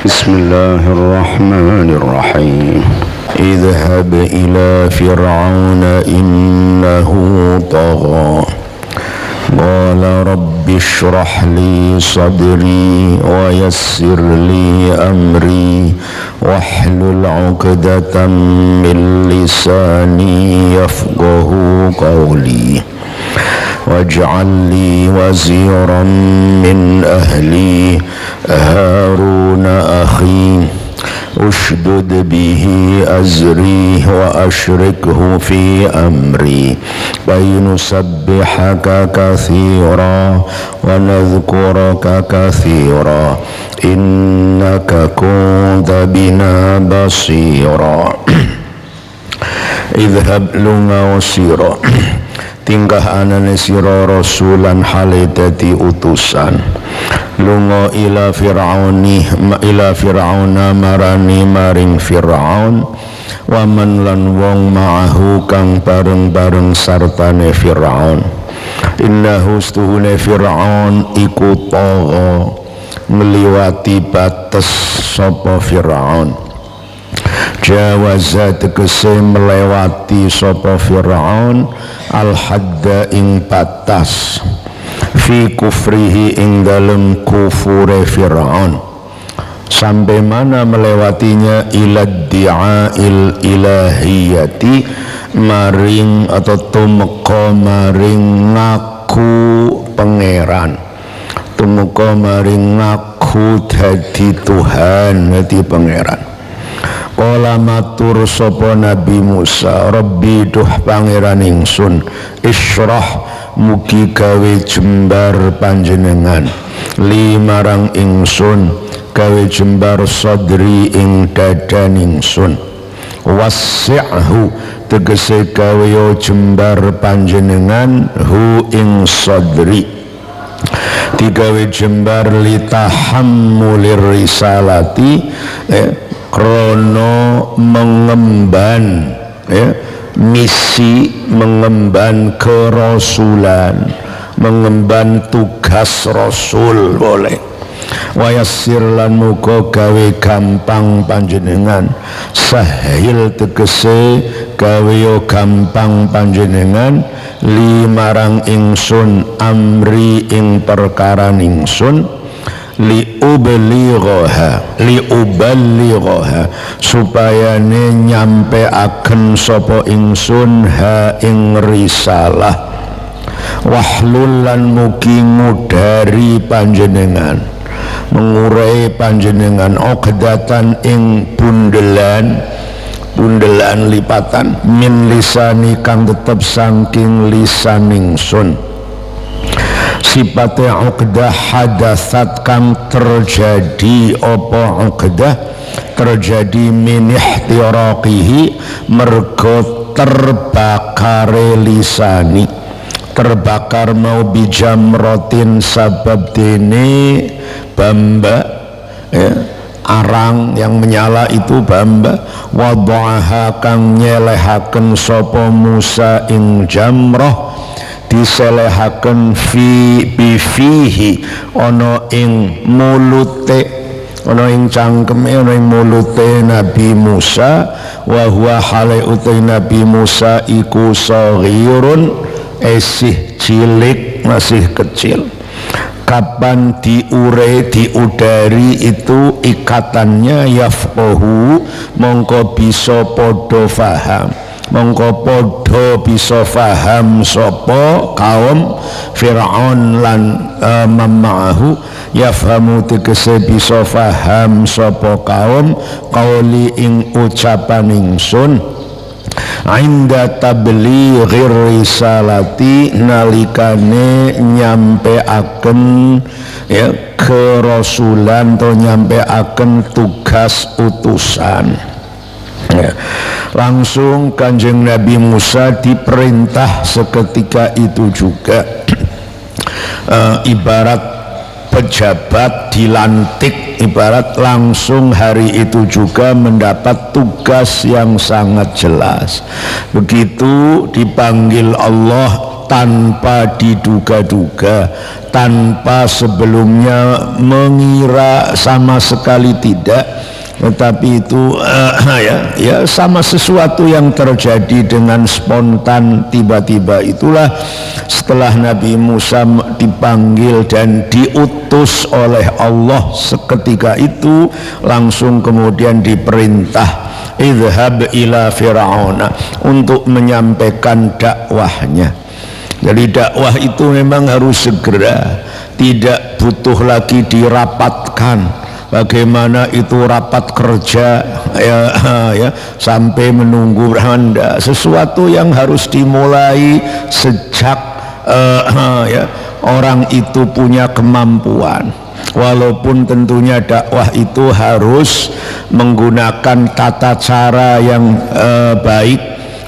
Bismillahirrahmanirrahim. Idhhab ila fir'auna innahu tagha. Qala rabbi shrah li sadri wa yassir li amri wahlul 'uqdatam min lisani yafqahu qawli waj'al li waziran min ahli Haruna akhi ushdud bihi azri wa ashrikhu fi amri kay nusabbihaka katsira wa nadhkuraka katsira innaka kunta bina basira. Idhhab lunga wasira tingkah anane sira rasulan hale dadi utusan lunga ila fir'auna marani maring fir'aun wa man lan wong ma'ahu kang bareng-bareng sartane fir'aun innahu stuhune fir'aun iku tagha ngliwati batas sapa fir'aun jawaza tegese melewati sapa fir'aun al-hadda ing batas fi kufrihi ing dalem kufure fir'aun sampai mana melewatinya ilad di'ail ilahiyati maring atau tumeka maring ngaku pangeran tumeka maring ngaku dadi Tuhan dadi pangeran. Kala matur sapa Nabi Musa Rabbi duh pangeran ingsun isyrah mugi gawe jembar panjenengan li marang ingsun gawe jembar sadri ing dadan ingsun wasi'hu tegese gawe jembar panjenengan hu ing sadri digawe jembar li tahammulir risalati krono mengemban misi mengemban kerasulan mengemban tugas rasul boleh wa yassir lan muga gawe gampang panjenengan sahil tegese gawe gampang panjenengan li marang ingsun amri ing perkara ingsun liuballighaha supaya nyampe akan sapa ingsun ha ing risalah wahlul lan mugi ngudari panjenengan mengurai panjenengan uqdatan ing bundelan lipatan min lisani kang tetep saking lisan ingsun sifatnya uqdah hadasat kang terjadi apa uqdah terjadi min ihtiraqihi mergo terbakare lisani terbakar mau bijamrotin sabab dene bamba arang yang menyala itu bamba wadhaha kang nyelehaken sapa Musa ing jamrah diselehaken fihi ana ing mulute ana ing cangkeme ana ing mulute Nabi Musa wa huwa hale utai Nabi Musa iku saghirun esih cilik masih kecil. Kapan diudari itu ikatannya yafqahu mongko bisa podo faham mongko podo bisa faham sopo kaum Fir'aun lan ma'ahu yafhamu tegese bisa faham sopo kaum qauli ing ucapan ingsun inda tablighir risalati nalikane nyampeaken kerasulan atau nyampeaken tugas utusan. Langsung Kanjeng Nabi Musa diperintah seketika itu juga ibarat pejabat dilantik, ibarat langsung hari itu juga mendapat tugas yang sangat jelas. Begitu dipanggil Allah tanpa diduga-duga, tanpa sebelumnya mengira sama sekali tidak, tetapi itu ya sama sesuatu yang terjadi dengan spontan tiba-tiba. Itulah setelah Nabi Musa dipanggil dan diutus oleh Allah seketika itu, langsung kemudian diperintah idhhab ila fir'auna untuk menyampaikan dakwahnya. Jadi dakwah itu memang harus segera, tidak butuh lagi dirapatkan. Bagaimana itu rapat kerja ya sampai menunggu beranda, sesuatu yang harus dimulai sejak ya orang itu punya kemampuan. Walaupun tentunya dakwah itu harus menggunakan tata cara yang baik,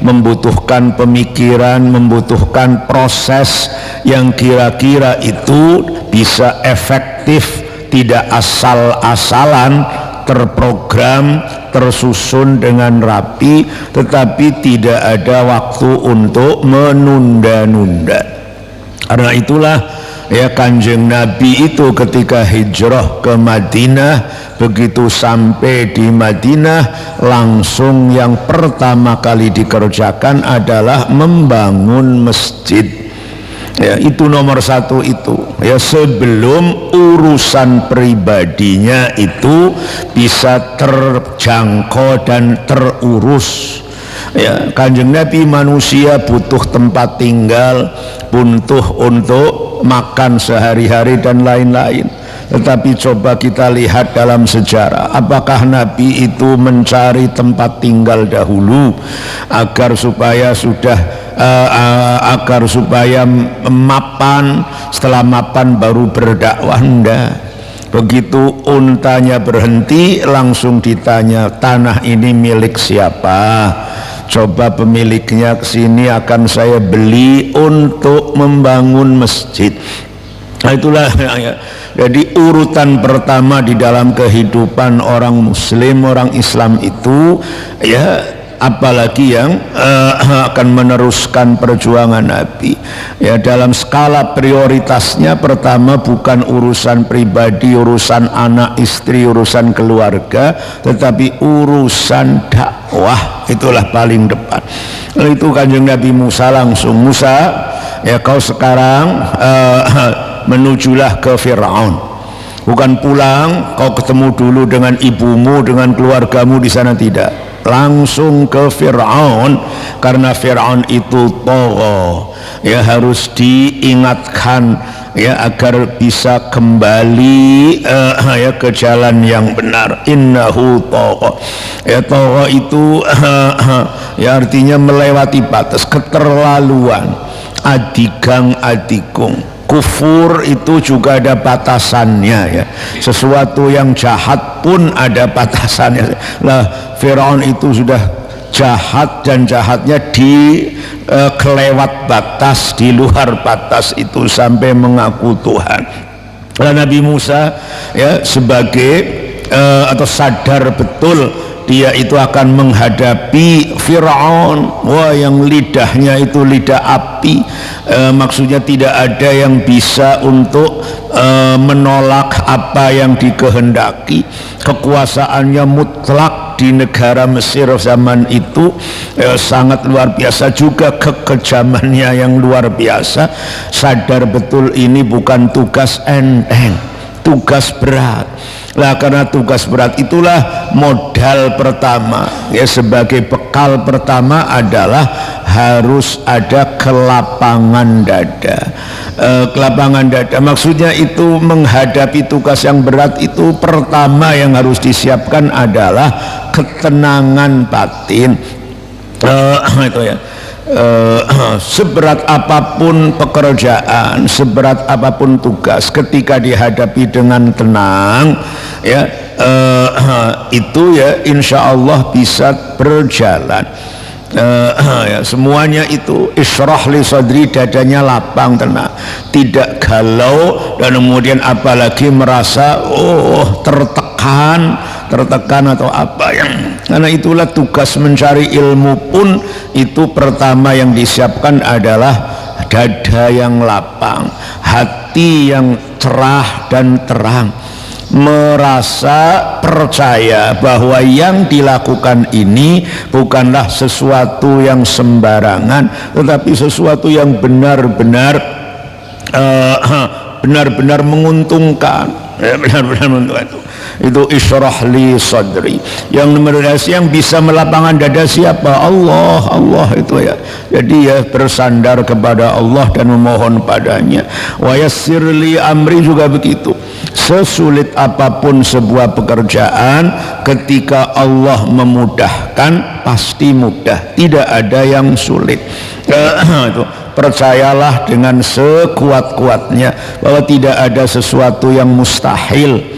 membutuhkan pemikiran, membutuhkan proses yang kira-kira itu bisa efektif, tidak asal-asalan, terprogram, tersusun dengan rapi, tetapi tidak ada waktu untuk menunda-nunda. Karena itulah ya Kanjeng Nabi itu ketika hijrah ke Madinah, begitu sampai di Madinah langsung yang pertama kali dikerjakan adalah membangun masjid. Ya, itu nomor satu itu ya, sebelum urusan pribadinya itu bisa terjangkau dan terurus. Ya, Kanjeng Nabi manusia butuh tempat tinggal, butuh untuk makan sehari-hari dan lain-lain. Tetapi coba kita lihat dalam sejarah, apakah Nabi itu mencari tempat tinggal dahulu agar supaya mapan, setelah mapan baru berdakwah? Enggak. Begitu untanya berhenti langsung ditanya, tanah ini milik siapa? Coba pemiliknya kesini, akan saya beli untuk membangun masjid. Nah, itulah ya. Jadi urutan pertama di dalam kehidupan orang muslim, orang Islam itu ya, apalagi yang akan meneruskan perjuangan Nabi ya, dalam skala prioritasnya pertama bukan urusan pribadi, urusan anak istri, urusan keluarga, tetapi urusan dakwah, itulah paling depan. Lalu itu Kanjeng Nabi Musa langsung, Musa ya kau sekarang menujulah ke Fir'aun, bukan pulang kau ketemu dulu dengan ibumu, dengan keluargamu di sana, tidak, langsung ke Fir'aun, karena Fir'aun itu tagha ya, harus diingatkan ya agar bisa kembali ya ke jalan yang benar. Innahu tagha ya, tagha itu ya artinya melewati batas, keterlaluan, adigang adikung. Kufur itu juga ada batasannya ya, sesuatu yang jahat pun ada batasannya. Lah Firaun itu sudah jahat, dan jahatnya di kelewat batas, di luar batas itu, sampai mengaku Tuhan. Lah Nabi Musa ya sebagai atau sadar betul dia itu akan menghadapi Fir'aun, wah yang lidahnya itu lidah api, maksudnya tidak ada yang bisa untuk menolak apa yang dikehendaki. Kekuasaannya mutlak di negara Mesir zaman itu, sangat luar biasa, juga kekejamannya yang luar biasa. Sadar betul ini bukan tugas enteng, tugas berat. Lah karena tugas berat itulah modal pertama ya, sebagai bekal pertama adalah harus ada kelapangan dada. Kelapangan dada maksudnya itu menghadapi tugas yang berat itu, pertama yang harus disiapkan adalah ketenangan batin. Itu ya, seberat apapun pekerjaan, seberat apapun tugas, ketika dihadapi dengan tenang ya, itu ya insya Allah bisa berjalan. Ya, semuanya itu isyrah li sadri, dadanya lapang, tenang, tidak galau, dan kemudian apalagi merasa tertekan atau apa yang, karena itulah tugas mencari ilmu pun itu pertama yang disiapkan adalah dada yang lapang, hati yang cerah dan terang, merasa percaya bahwa yang dilakukan ini bukanlah sesuatu yang sembarangan, tetapi sesuatu yang benar-benar benar-benar menguntungkan, benar-benar menguntungkan. Itu isyrah li sadri. Yang nomor yang bisa melapangkan dada siapa? Allah itu ya. Jadi ya bersandar kepada Allah dan memohon padanya. Wa yassir li amri juga begitu. Sesulit apapun sebuah pekerjaan, ketika Allah memudahkan pasti mudah, tidak ada yang sulit. Itu percayalah dengan sekuat-kuatnya bahwa tidak ada sesuatu yang mustahil.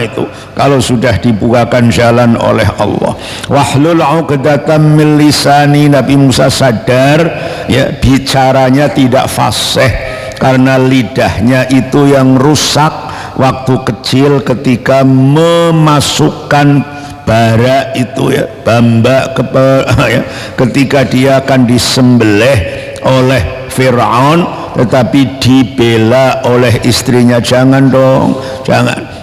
Itu kalau sudah dibukakan jalan oleh Allah. Wahlul 'uqdatam min lisani. Nabi Musa sadar ya, bicaranya tidak fasih karena lidahnya itu yang rusak waktu kecil ketika memasukkan bara itu ya, bamba ya, ketika dia akan disembelih oleh Fir'aun, tetapi dibela oleh istrinya. Jangan dong, jangan.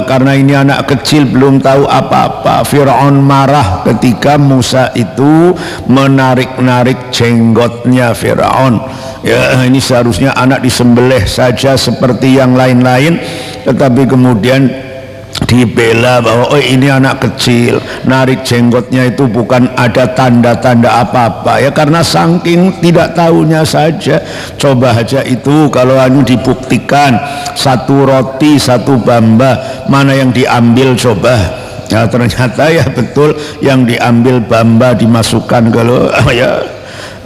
Karena ini anak kecil belum tahu apa-apa. Fir'aun marah ketika Musa itu menarik-narik jenggotnya Fir'aun. Ya, ini seharusnya anak disembelih saja seperti yang lain-lain, tetapi kemudian dibela bahwa oh ini anak kecil, narik jenggotnya itu bukan ada tanda-tanda apa-apa ya, karena saking tidak tahunya saja. Coba aja itu kalau anu dibuktikan satu roti satu bamba, mana yang diambil coba. Nah, ternyata ya betul yang diambil bamba dimasukkan kalau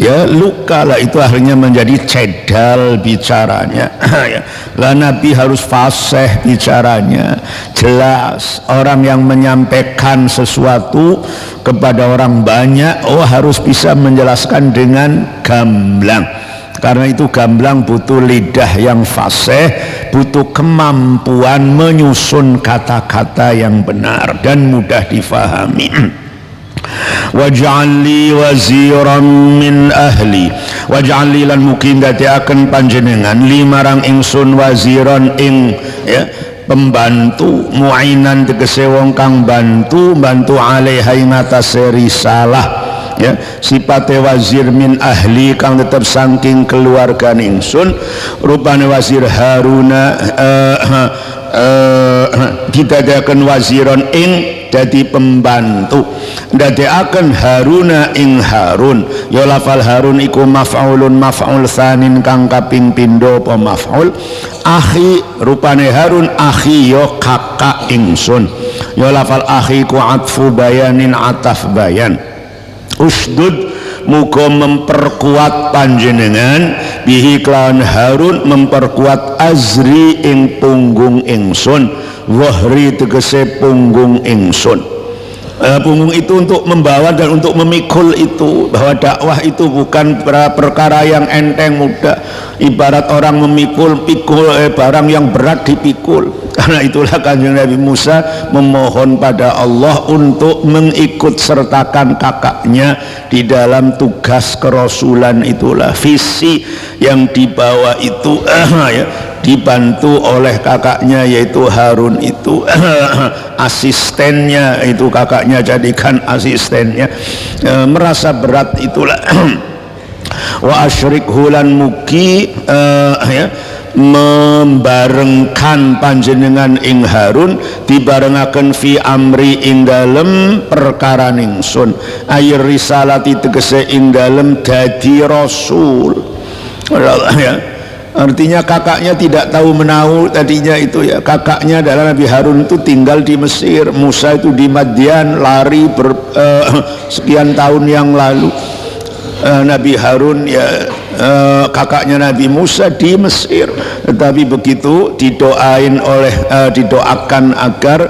ya luka lah, itu akhirnya menjadi cedal bicaranya. Lah Nabi harus fasih bicaranya, jelas. Orang yang menyampaikan sesuatu kepada orang banyak, harus bisa menjelaskan dengan gamblang. Karena itu gamblang butuh lidah yang fasih, butuh kemampuan menyusun kata-kata yang benar dan mudah difahami. Waj'al li waziran min ahli. Waj'al li lan mukim dadiaken panjenengan li marang ingsun waziran ing ya pembantu, muainan tegese wong kang bantu alaiha ing atase risalah ya. Sipate wazir min ahli kang tetep saking keluarga ingsun, rupane wazir Haruna didadekaken waziran ing dadi pembantu, ndadekaken Haruna ing Harun. Ya lafal Harun iku maf'ulun maf'ul tsanin kang kaping pindho apa maf'ul. Akhi rupane Harun akhi ya kakak ingsun. Ya lafal akhi ku atfu bayanin ataf bayan. Usdud muga memperkuat panjenengan bihi kelawan Harun, memperkuat azri ing punggung ingsun, wahri tegese punggung ingsun. Punggung itu untuk membawa dan untuk memikul itu, bahwa dakwah itu bukan perkara yang enteng mudah. Ibarat orang memikul barang yang berat dipikul. Karena itulah Kanjeng Nabi Musa memohon pada Allah untuk mengikut sertakan kakaknya di dalam tugas kerasulan. Itulah visi yang dibawa itu ya, dibantu oleh kakaknya yaitu Harun itu. Asistennya itu kakaknya jadikan asistennya. Merasa berat itulah. Wa asyrik hulan muki ya, membarengkan panjenengan ing Harun dibarengaken fi amri ing dalem perkara ningsun, ayir risalati tegese ing dalem dadi rasul ya. Artinya kakaknya tidak tahu menahu tadinya itu ya. Kakaknya adalah Nabi Harun itu tinggal di Mesir, Musa itu di Madian, lari sekian tahun yang lalu. Nabi Harun ya kakaknya Nabi Musa di Mesir, tetapi begitu didoain oleh didoakan agar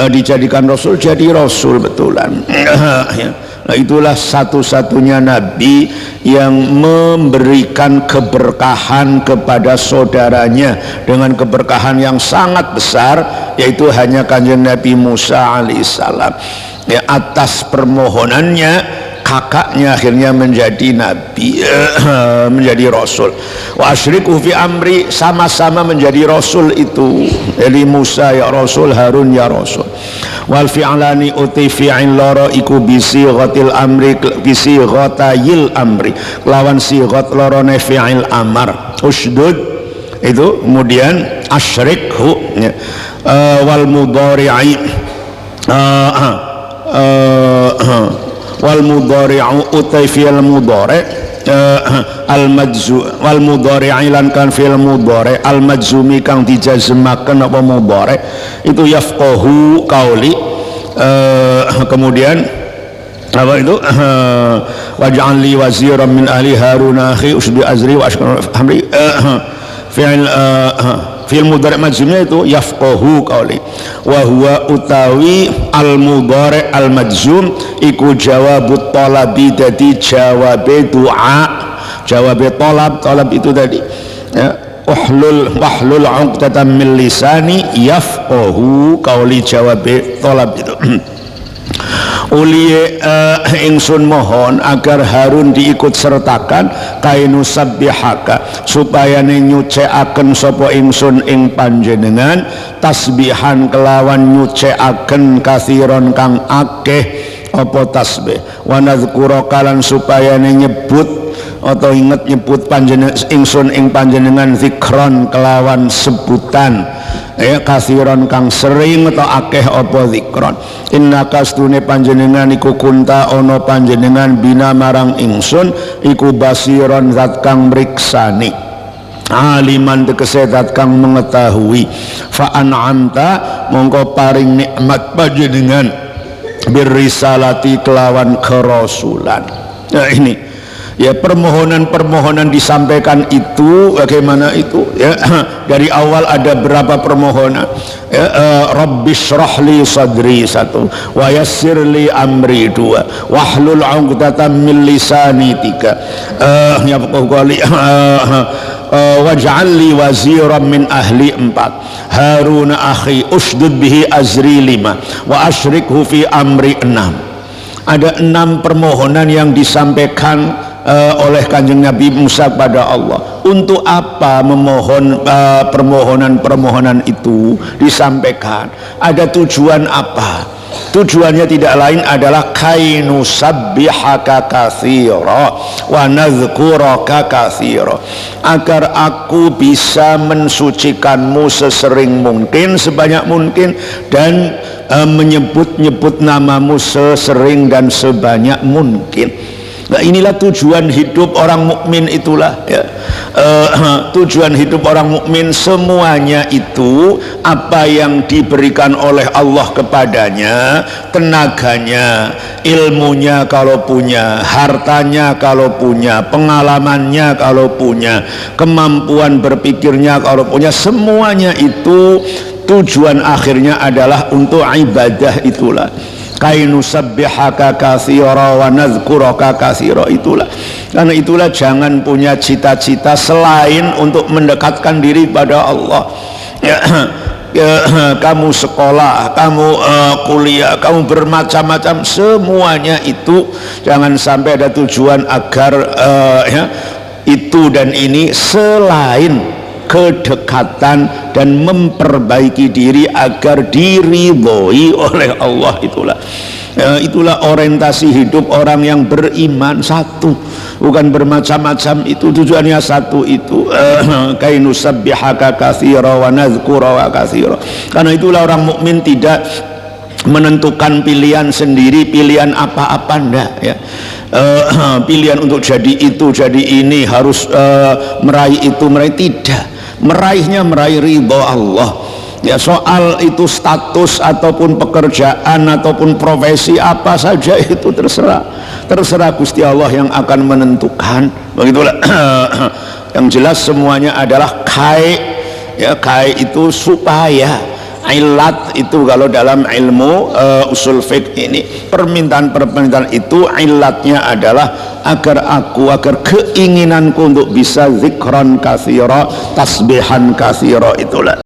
dijadikan rasul, jadi rasul betulan. Nah, itulah satu-satunya nabi yang memberikan keberkahan kepada saudaranya dengan keberkahan yang sangat besar, yaitu hanya Kanjeng Nabi Musa alaihissalam. Ya, atas permohonannya kakaknya akhirnya menjadi nabi, menjadi rasul. Wa asyriku fi amri, sama-sama menjadi rasul itu. Jadi Musa ya rasul, Harun ya rasul. Wal fi'lani uti fi'il loro iku bisi ghatil amri, bisi ghatayil amri, lawan sighat lorone fi'il amar. Usdud itu, kemudian asyrikhu ya. Wal mudhari'i wal mudhari'u utai fi'il mudhari' al majzum wal mudhari'i lan kan fi'il mudhari' al majzumi kang dijazmaken apa mudhari' itu yafqahu qauli. Kemudian apa itu waj'al li waziran min ahli Harun akhi usbi azri wa ashkuru hamri. Fi'il mudhari' majzumnya itu yafqahu qauli, wa huwa utawi al mudhari' al majzum iku jawabut talabi, dadi jawabe doa, jawabe talab itu tadi ya. Wahlul 'uqdatam min lisani yafqahu qauli, jawabe talab itu. Uliye ingsun mohon agar Harun diikut sertakan kainu sabbihaka, supaya nyucèaken sapa ingsun ing panjenengan tasbihan kelawan nyucèaken kathiron kang akeh apa tasbih, wa nadzkura kalan supaya nyebut atau inget nyebut panjenengan ingsun ing panjenengan zikron kelawan sebutan ya, kathiron kang sering atau akeh apa zikron. Inna kastune panjenengan iku kunta ono panjenengan bina marang ingsun iku basiron zat kang mriksani, aliman tegese zat kang mengetahui. Fa an'amta mongko paring nikmat panjenengan birrisalati kelawan kerasulan. Nah ini ya, permohonan-permohonan disampaikan itu bagaimana itu ya. Dari awal ada berapa permohonan ya, Rabbi shrahli sadri satu, wa yassirli amri dua, wahlul 'uqdatam min lisani tiga, ya pokoknya waj'alli waziran min ahli empat, Harun akhi usdud bihi azri lima, wa asyrikhu fi amri enam. Ada 6 permohonan yang disampaikan oleh Kanjeng Nabi Musa kepada Allah. Untuk apa memohon permohonan-permohonan itu disampaikan? Ada tujuan apa? Tujuannya tidak lain adalah kainu sabbihaka katsira wa nadzkuraka katsira, agar aku bisa mensucikanmu sesering mungkin, sebanyak mungkin, dan menyebut-nyebut namamu sesering dan sebanyak mungkin. Nah, inilah tujuan hidup orang mukmin itulah ya. Tujuan hidup orang mukmin semuanya itu apa yang diberikan oleh Allah kepadanya, tenaganya, ilmunya kalau punya, hartanya kalau punya, pengalamannya kalau punya, kemampuan berpikirnya kalau punya, semuanya itu tujuan akhirnya adalah untuk ibadah itulah. Kainu sabbihaka katsira wa nadzkuraka katsira, itulah. Karena itulah jangan punya cita-cita selain untuk mendekatkan diri pada Allah ya. Kamu sekolah, kamu kuliah, kamu bermacam-macam, semuanya itu jangan sampai ada tujuan agar ya, itu dan ini selain kedekatan dan memperbaiki diri agar diridhoi oleh Allah. Itulah orientasi hidup orang yang beriman, satu, bukan bermacam-macam. Itu tujuannya satu, itu kainu sabbihaka katsira wa nadzkuraka katsira. Karena itulah orang mukmin tidak menentukan pilihan sendiri, pilihan apa-apa enggak ya. Pilihan untuk jadi itu, jadi ini, harus meraih itu, meraih, tidak. Meraihnya meraih ridha Allah ya. Soal itu status ataupun pekerjaan ataupun profesi apa saja itu terserah Gusti Allah yang akan menentukan, begitulah. Yang jelas semuanya adalah kai ya. Kai itu supaya, ilat itu kalau dalam ilmu usul fiqh ini, permintaan itu ilatnya adalah agar keinginanku untuk bisa zikran katsira, tasbihan katsira, itulah.